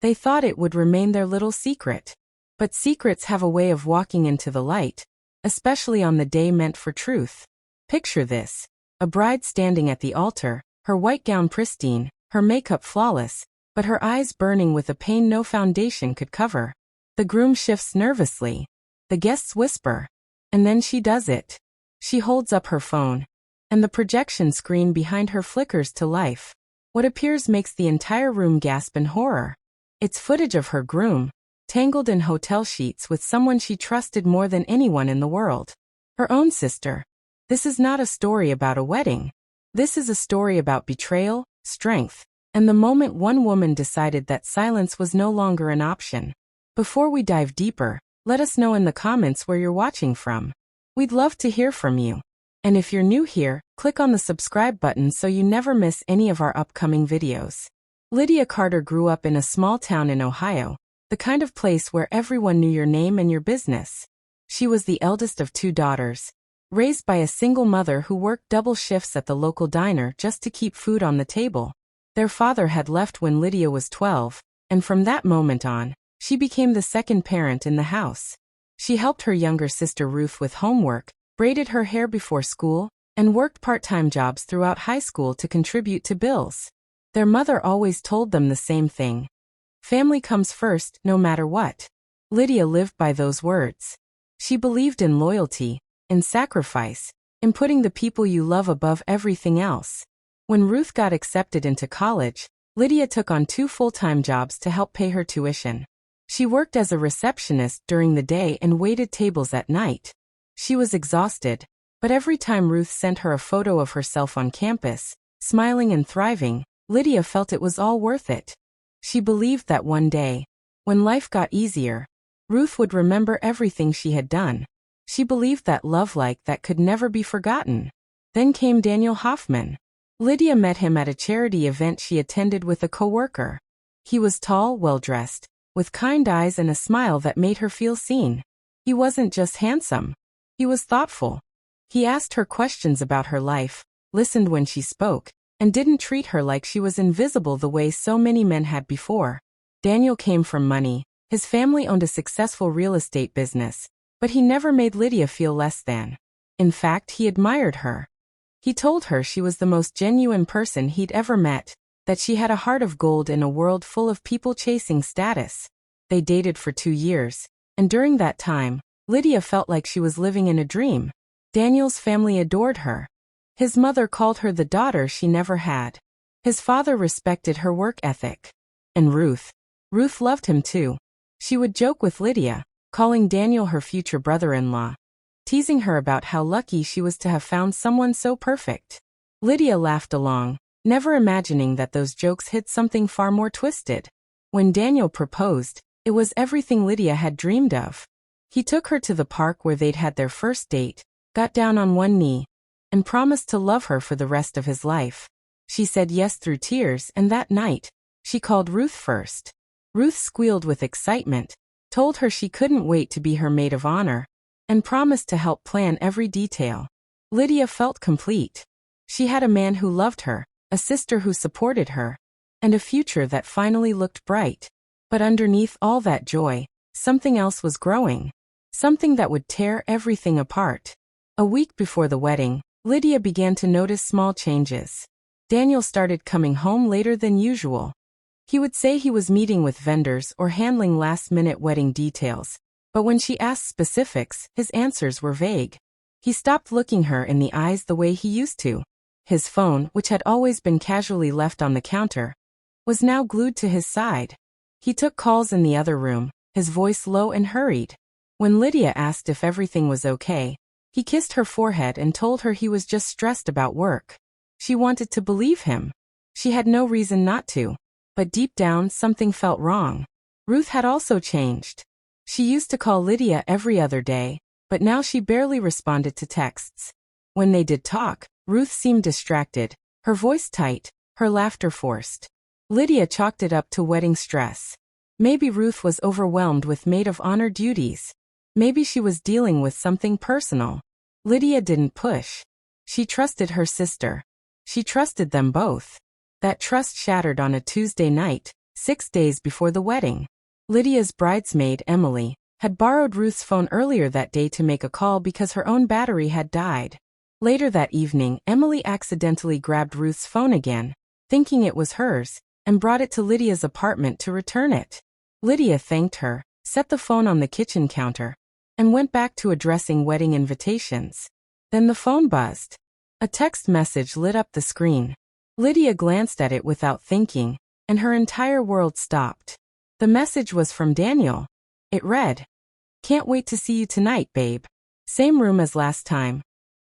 They thought it would remain their little secret. But secrets have a way of walking into the light, especially on the day meant for truth. Picture this: a bride standing at the altar, her white gown pristine, her makeup flawless, but her eyes burning with a pain no foundation could cover. The groom shifts nervously. The guests whisper. And then she does it. She holds up her phone, and the projection screen behind her flickers to life. What appears makes the entire room gasp in horror. It's footage of her groom, tangled in hotel sheets with someone she trusted more than anyone in the world. Her own sister. This is not a story about a wedding. This is a story about betrayal, strength, and the moment one woman decided that silence was no longer an option. Before we dive deeper, let us know in the comments where you're watching from. We'd love to hear from you. And if you're new here, click on the subscribe button so you never miss any of our upcoming videos. Lydia Carter grew up in a small town in Ohio, the kind of place where everyone knew your name and your business. She was the eldest of 2 daughters, raised by a single mother who worked double shifts at the local diner just to keep food on the table. Their father had left when Lydia was 12, and from that moment on, she became the second parent in the house. She helped her younger sister Ruth with homework, braided her hair before school, and worked part-time jobs throughout high school to contribute to bills. Their mother always told them the same thing: family comes first, no matter what. Lydia lived by those words. She believed in loyalty, in sacrifice, in putting the people you love above everything else. When Ruth got accepted into college, Lydia took on 2 full-time jobs to help pay her tuition. She worked as a receptionist during the day and waited tables at night. She was exhausted, but every time Ruth sent her a photo of herself on campus, smiling and thriving, Lydia felt it was all worth it. She believed that one day, when life got easier, Ruth would remember everything she had done. She believed that love like that could never be forgotten. Then came Daniel Hoffman. Lydia met him at a charity event she attended with a coworker. He was tall, well-dressed, with kind eyes and a smile that made her feel seen. He wasn't just handsome. He was thoughtful. He asked her questions about her life, listened when she spoke, and didn't treat her like she was invisible the way so many men had before. Daniel came from money. His family owned a successful real estate business, but he never made Lydia feel less than. In fact, he admired her. He told her she was the most genuine person he'd ever met, that she had a heart of gold in a world full of people chasing status. They dated for 2 years, and during that time, Lydia felt like she was living in a dream. Daniel's family adored her. His mother called her the daughter she never had. His father respected her work ethic. And Ruth loved him too. She would joke with Lydia, calling Daniel her future brother-in-law, teasing her about how lucky she was to have found someone so perfect. Lydia laughed along, never imagining that those jokes hid something far more twisted. When Daniel proposed, it was everything Lydia had dreamed of. He took her to the park where they'd had their first date, got down on one knee, and promised to love her for the rest of his life. She said yes through tears, and that night, she called Ruth first. Ruth squealed with excitement, told her she couldn't wait to be her maid of honor, and promised to help plan every detail. Lydia felt complete. She had a man who loved her, a sister who supported her, and a future that finally looked bright. But underneath all that joy, something else was growing. Something that would tear everything apart. A week before the wedding, Lydia began to notice small changes. Daniel started coming home later than usual. He would say he was meeting with vendors or handling last-minute wedding details, but when she asked specifics, his answers were vague. He stopped looking her in the eyes the way he used to. His phone, which had always been casually left on the counter, was now glued to his side. He took calls in the other room, his voice low and hurried. When Lydia asked if everything was okay, he kissed her forehead and told her he was just stressed about work. She wanted to believe him. She had no reason not to, but deep down something felt wrong. Ruth had also changed. She used to call Lydia every other day, but now she barely responded to texts. When they did talk, Ruth seemed distracted, her voice tight, her laughter forced. Lydia chalked it up to wedding stress. Maybe Ruth was overwhelmed with maid of honor duties. Maybe she was dealing with something personal. Lydia didn't push. She trusted her sister. She trusted them both. That trust shattered on a Tuesday night, 6 days before the wedding. Lydia's bridesmaid, Emily, had borrowed Ruth's phone earlier that day to make a call because her own battery had died. Later that evening, Emily accidentally grabbed Ruth's phone again, thinking it was hers, and brought it to Lydia's apartment to return it. Lydia thanked her, set the phone on the kitchen counter, and went back to addressing wedding invitations. Then the phone buzzed. A text message lit up the screen. Lydia glanced at it without thinking, and her entire world stopped. The message was from Daniel. It read, "Can't wait to see you tonight, babe. Same room as last time."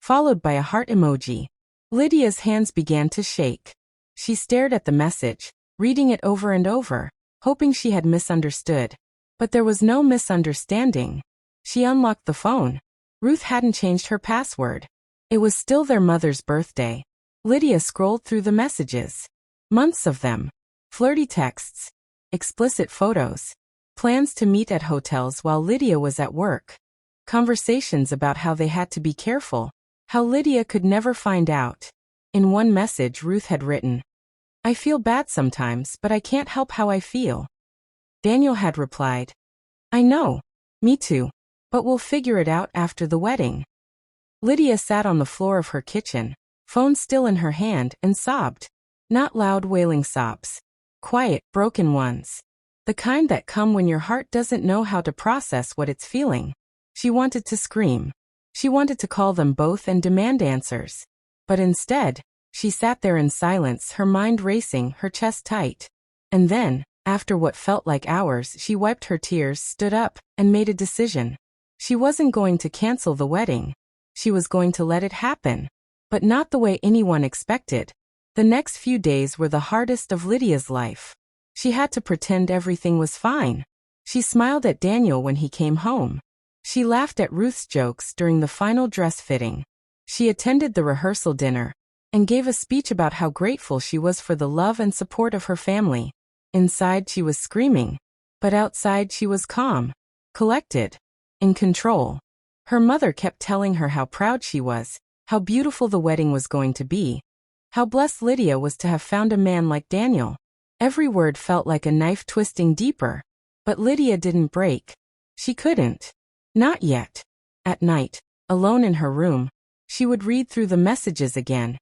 Followed by a heart emoji. Lydia's hands began to shake. She stared at the message, reading it over and over, hoping she had misunderstood. But there was no misunderstanding. She unlocked the phone. Ruth hadn't changed her password. It was still their mother's birthday. Lydia scrolled through the messages. Months of them. Flirty texts. Explicit photos. Plans to meet at hotels while Lydia was at work. Conversations about how they had to be careful. How Lydia could never find out. In one message Ruth had written, "I feel bad sometimes, but I can't help how I feel." Daniel had replied, "I know. Me too. But we'll figure it out after the wedding." Lydia sat on the floor of her kitchen, phone still in her hand, and sobbed. Not loud wailing sobs. Quiet, broken ones. The kind that come when your heart doesn't know how to process what it's feeling. She wanted to scream. She wanted to call them both and demand answers. But instead, she sat there in silence, her mind racing, her chest tight. And then, after what felt like hours, she wiped her tears, stood up, and made a decision. She wasn't going to cancel the wedding. She was going to let it happen. But not the way anyone expected. The next few days were the hardest of Lydia's life. She had to pretend everything was fine. She smiled at Daniel when he came home. She laughed at Ruth's jokes during the final dress fitting. She attended the rehearsal dinner and gave a speech about how grateful she was for the love and support of her family. Inside she was screaming, but outside she was calm, collected, in control. Her mother kept telling her how proud she was, how beautiful the wedding was going to be, how blessed Lydia was to have found a man like Daniel. Every word felt like a knife twisting deeper. But Lydia didn't break. She couldn't. Not yet. At night, alone in her room, she would read through the messages again,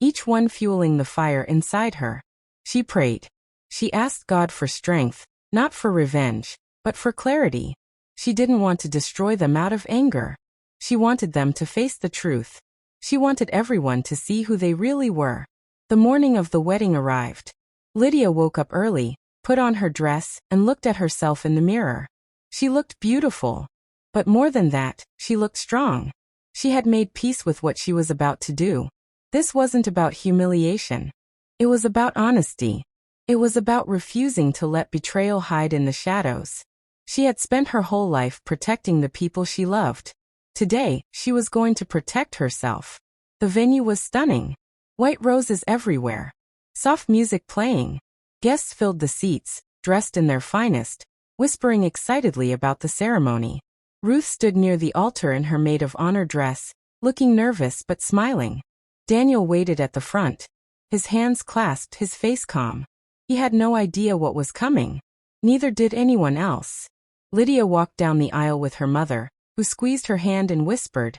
each one fueling the fire inside her. She prayed. She asked God for strength, not for revenge, but for clarity. She didn't want to destroy them out of anger. She wanted them to face the truth. She wanted everyone to see who they really were. The morning of the wedding arrived. Lydia woke up early, put on her dress, and looked at herself in the mirror. She looked beautiful. But more than that, she looked strong. She had made peace with what she was about to do. This wasn't about humiliation. It was about honesty. It was about refusing to let betrayal hide in the shadows. She had spent her whole life protecting the people she loved. Today, she was going to protect herself. The venue was stunning. White roses everywhere. Soft music playing. Guests filled the seats, dressed in their finest, whispering excitedly about the ceremony. Ruth stood near the altar in her maid of honor dress, looking nervous but smiling. Daniel waited at the front, his hands clasped, his face calm. He had no idea what was coming. Neither did anyone else. Lydia walked down the aisle with her mother, who squeezed her hand and whispered,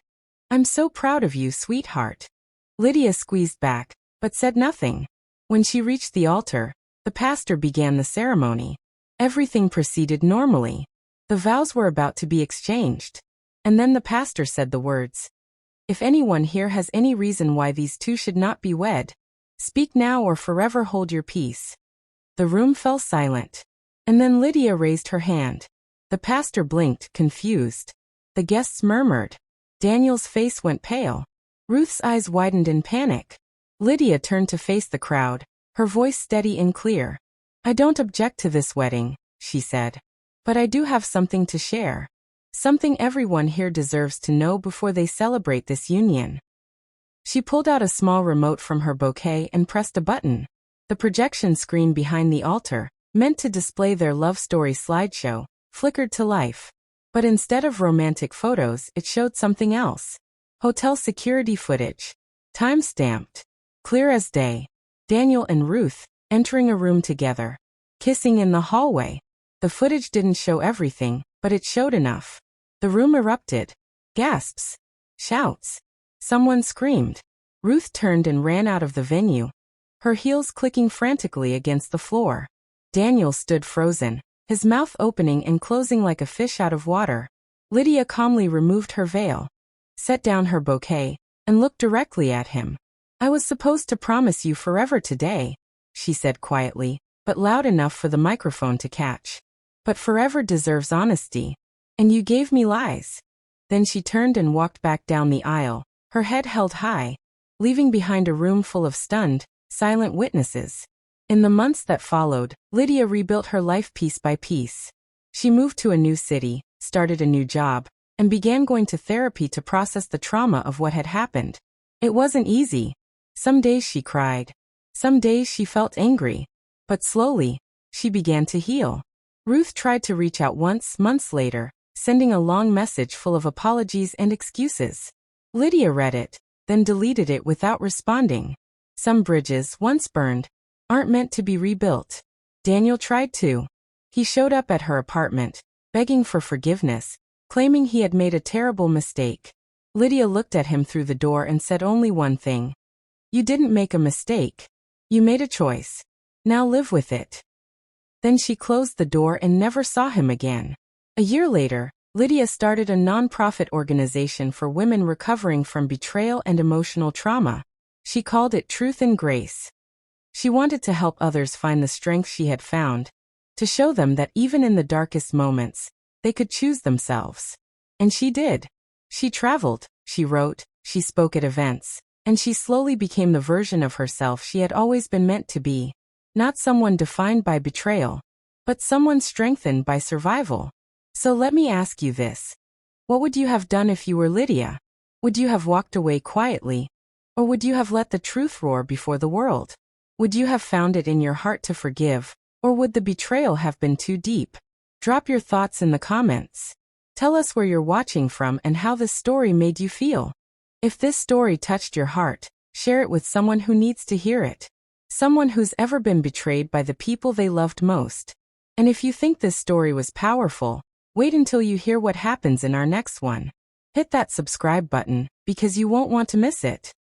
"I'm so proud of you, sweetheart." Lydia squeezed back, but said nothing. When she reached the altar, the pastor began the ceremony. Everything proceeded normally. The vows were about to be exchanged. And then the pastor said the words, "If anyone here has any reason why these two should not be wed, speak now or forever hold your peace." The room fell silent. And then Lydia raised her hand. The pastor blinked, confused. The guests murmured. Daniel's face went pale. Ruth's eyes widened in panic. Lydia turned to face the crowd, her voice steady and clear. "I don't object to this wedding," she said. "But I do have something to share. Something everyone here deserves to know before they celebrate this union." She pulled out a small remote from her bouquet and pressed a button. The projection screen behind the altar, meant to display their love story slideshow, flickered to life. But instead of romantic photos, it showed something else. Hotel security footage. Time-stamped. Clear as day. Daniel and Ruth, entering a room together. kissing in the hallway. The footage didn't show everything, but it showed enough. The room erupted. Gasps. Shouts. Someone screamed. Ruth turned and ran out of the venue, her heels clicking frantically against the floor. Daniel stood frozen, his mouth opening and closing like a fish out of water. Lydia calmly removed her veil, set down her bouquet, and looked directly at him. "I was supposed to promise you forever today," she said quietly, but loud enough for the microphone to catch. "But forever deserves honesty. And you gave me lies." Then she turned and walked back down the aisle, her head held high, leaving behind a room full of stunned, silent witnesses. In the months that followed, Lydia rebuilt her life piece by piece. She moved to a new city, started a new job, and began going to therapy to process the trauma of what had happened. It wasn't easy. Some days she cried. Some days she felt angry. But slowly, she began to heal. Ruth tried to reach out once, months later, sending a long message full of apologies and excuses. Lydia read it, then deleted it without responding. Some bridges, once burned, aren't meant to be rebuilt. Daniel tried to. He showed up at her apartment, begging for forgiveness, claiming he had made a terrible mistake. Lydia looked at him through the door and said only one thing. "You didn't make a mistake. You made a choice. Now live with it." Then she closed the door and never saw him again. A year later, Lydia started a non-profit organization for women recovering from betrayal and emotional trauma. She called it Truth and Grace. She wanted to help others find the strength she had found, to show them that even in the darkest moments, they could choose themselves. And she did. She traveled, she wrote, she spoke at events, and she slowly became the version of herself she had always been meant to be. Not someone defined by betrayal, but someone strengthened by survival. So let me ask you this. What would you have done if you were Lydia? Would you have walked away quietly? Or would you have let the truth roar before the world? Would you have found it in your heart to forgive? Or would the betrayal have been too deep? Drop your thoughts in the comments. Tell us where you're watching from and how this story made you feel. If this story touched your heart, share it with someone who needs to hear it. Someone who's ever been betrayed by the people they loved most. And if you think this story was powerful, wait until you hear what happens in our next one. Hit that subscribe button, because you won't want to miss it.